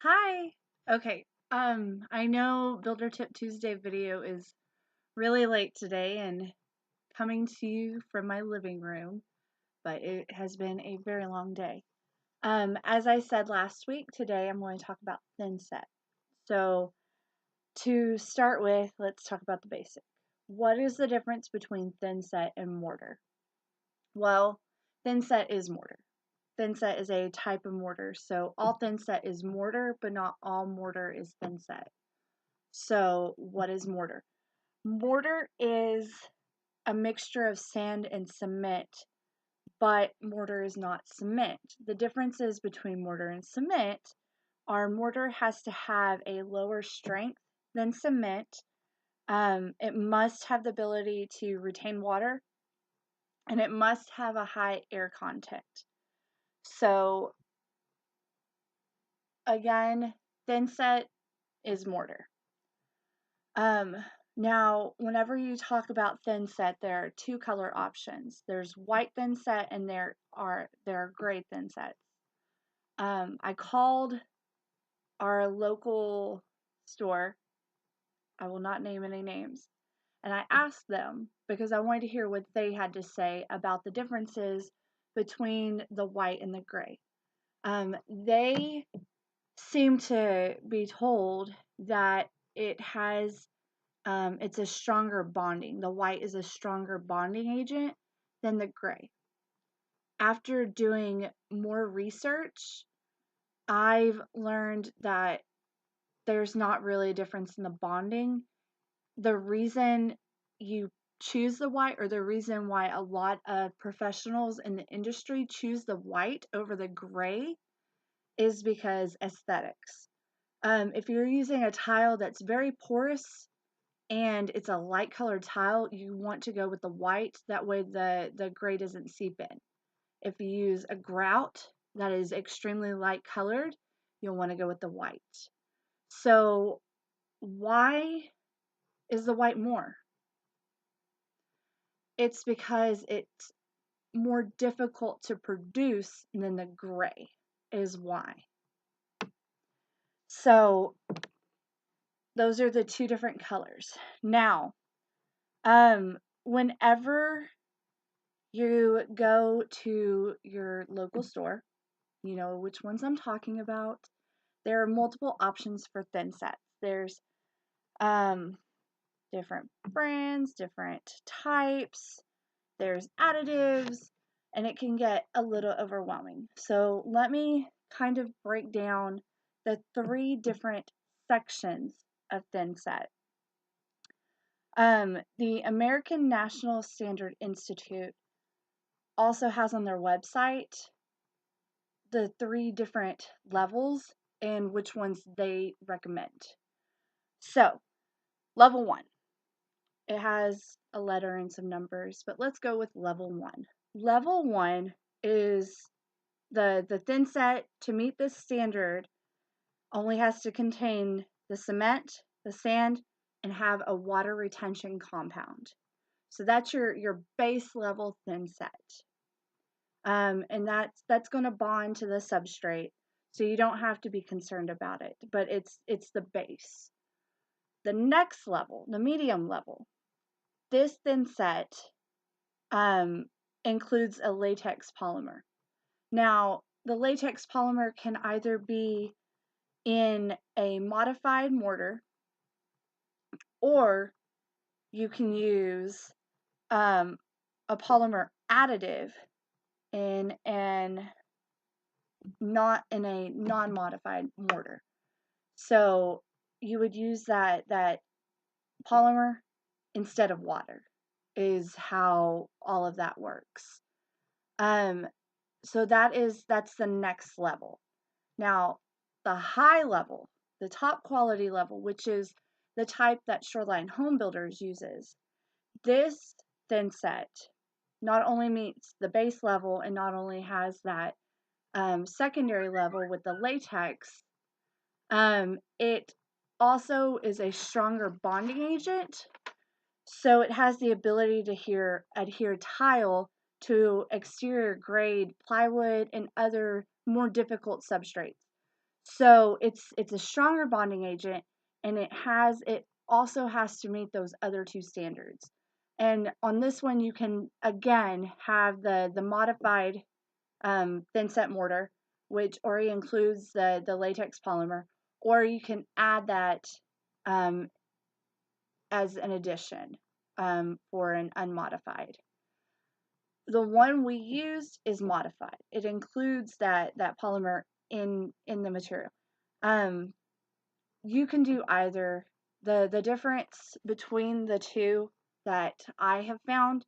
Hi. Okay. I know Builder Tip Tuesday video is really late today and coming to you from my living room, but it has been a very long day. As I said last week, today I'm going to talk about thin set. So to start with, let's talk about the basic. What is the difference between thin set and mortar? Well, thin set is mortar. Thinset is a type of mortar. So all thinset is mortar, but not all mortar is thinset. So what is mortar? Mortar is a mixture of sand and cement, but mortar is not cement. The differences between mortar and cement are mortar has to have a lower strength than cement. It must have the ability to retain water, and it must have a high air content. So again, thinset is mortar. Um, Now, whenever you talk about thinset, there are two color options. There's white thinset and there are gray thinsets. I called our local store. I will not name any names. And I asked them because I wanted to hear what they had to say about the differences between the white and the gray. They seem to be told that it's a stronger bonding. The white is a stronger bonding agent than the gray. After doing more research, I've learned that there's not really a difference in the bonding. The reason you choose the white, or the reason why a lot of professionals in the industry choose the white over the gray, is because aesthetics. If you're using a tile that's very porous and it's a light colored tile, you want to go with the white. That way the gray doesn't seep in. If you use a grout that is extremely light colored, you'll want to go with the white. So why is the white more? It's because it's more difficult to produce than the gray is why. So those are the two different colors. Now, whenever you go to your local store, you know which ones I'm talking about. There are multiple options for thin sets. There's um, different brands, different types, there's additives, and it can get a little overwhelming. So let me kind of break down the three different sections of thin set. The American National Standard Institute also has on their website the three different levels and which ones they recommend. So, level 1. It has a letter and some numbers, but let's go with level 1. Level 1 is the thin set to meet this standard only has to contain the cement, the sand, and have a water retention compound. So that's your base level thin set. And that's going to bond to the substrate, so you don't have to be concerned about it. But it's the base. The next level, the medium level, this thin set includes a latex polymer. Now, the latex polymer can either be in a modified mortar, or you can use a polymer additive in not in a non-modified mortar. So you would use that polymer instead of water is how all of that works. So that's the next level. Now, the high level, the top quality level, which is the type that Shoreline Home Builders uses, this thin set not only meets the base level and not only has that secondary level with the latex, it also is a stronger bonding agent. So it has the ability to adhere tile to exterior grade plywood and other more difficult substrates. So it's a stronger bonding agent, and it also has to meet those other two standards. And on this one, you can again have the modified thinset mortar, which already includes the latex polymer, or you can add that um, as an addition for an unmodified. The one we used is modified. It includes that polymer in the material. Um, you can do either. The difference between the two that I have found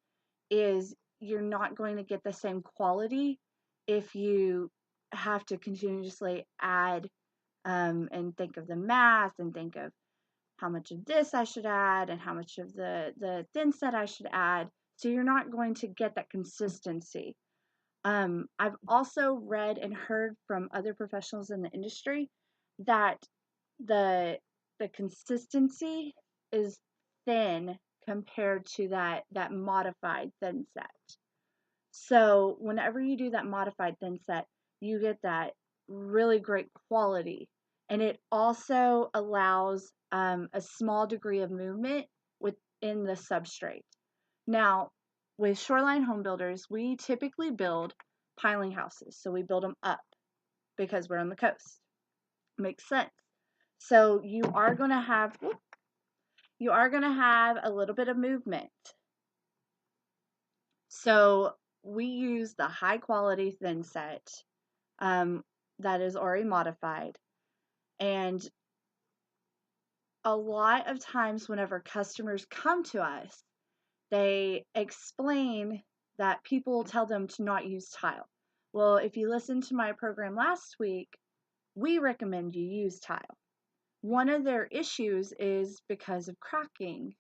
is you're not going to get the same quality if you have to continuously add and think of the math and think of how much of this I should add and how much of the thin set I should add. So you're not going to get that consistency. I've also read and heard from other professionals in the industry that the the consistency is thin compared to that modified thin set. So whenever you do that modified thin set, you get that really great quality, and it also allows a small degree of movement within the substrate. Now, with shoreline home builders, we typically build piling houses, so we build them up because we're on the coast. Makes sense. So you are going to have a little bit of movement. So we use the high quality thin set that is already modified. And a lot of times, whenever customers come to us, they explain that people tell them to not use tile. Well, if you listened to my program last week, we recommend you use tile. One of their issues is because of cracking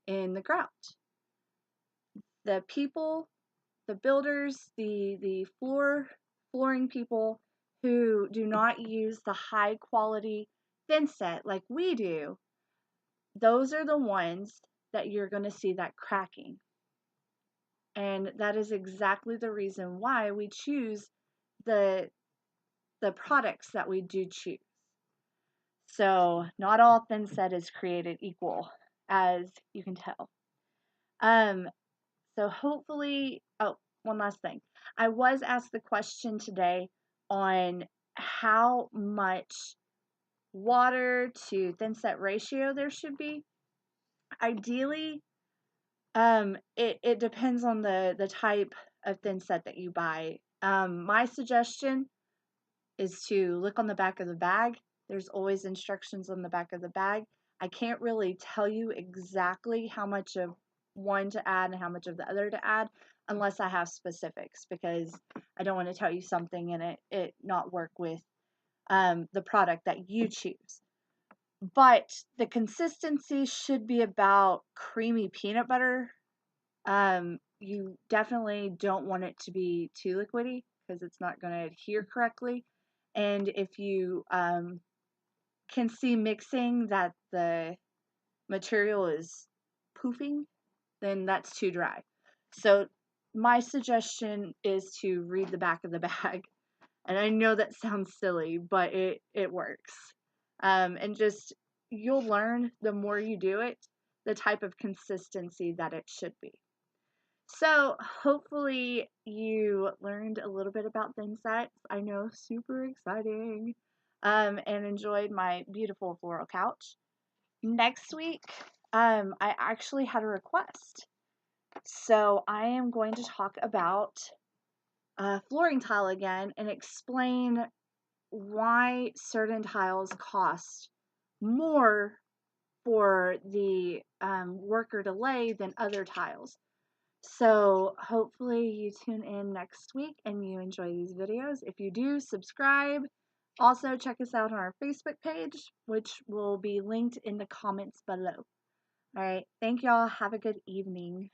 in the grout. The people, the builders, the flooring people who do not use the high quality thin set like we do, those are the ones that you're going to see that cracking. And that is exactly the reason why we choose the products that we do choose. So not all thin set is created equal, as you can tell. So hopefully, oh, one last thing. I was asked the question today on how much water to thin set ratio there should be. Ideally, it depends on the type of thin set that you buy. My suggestion is to look on the back of the bag. There's always instructions on the back of the bag. I can't really tell you exactly how much of one to add and how much of the other to add unless I have specifics, because I don't want to tell you something and it not work with the product that you choose. But the consistency should be about creamy peanut butter. You definitely don't want it to be too liquidy because it's not going to adhere correctly. And if you can see mixing that the material is poofing, then that's too dry. So my suggestion is to read the back of the bag. And I know that sounds silly, but it works. And just you'll learn the more you do it, the type of consistency that it should be. So hopefully you learned a little bit about thinsets. I know, super exciting. And enjoyed my beautiful floral couch. Next week, I actually had a request. So I am going to talk about flooring tile again and explain why certain tiles cost more for the worker to lay than other tiles. So hopefully you tune in next week and you enjoy these videos. If you do, subscribe. Also check us out on our Facebook page, which will be linked in the comments below. All right, thank y'all. Have a good evening.